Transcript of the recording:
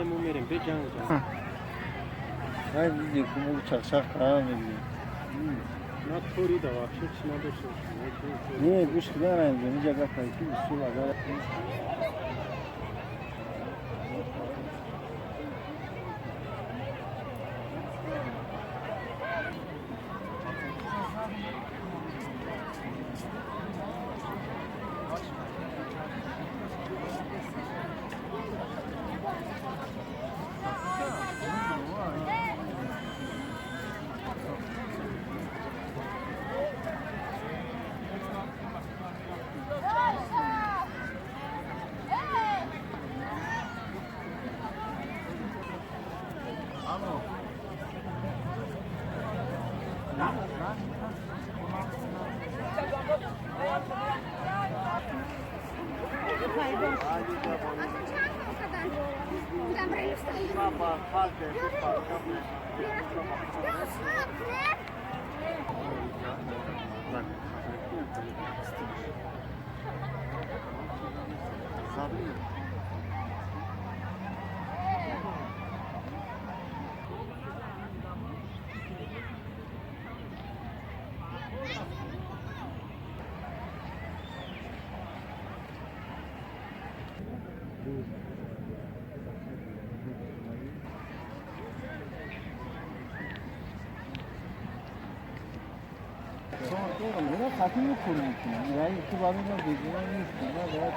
Mai mumerem pe jangu jangu. Hai zice cum uçak şarkı Na thori da var. Şu çina da şu. Ne bu şıklar aynı nice kadar ki bir su var. Sonra sonra kaçıncı kurulmuş? Yani itibarıyla dediğine ne istiyorlar?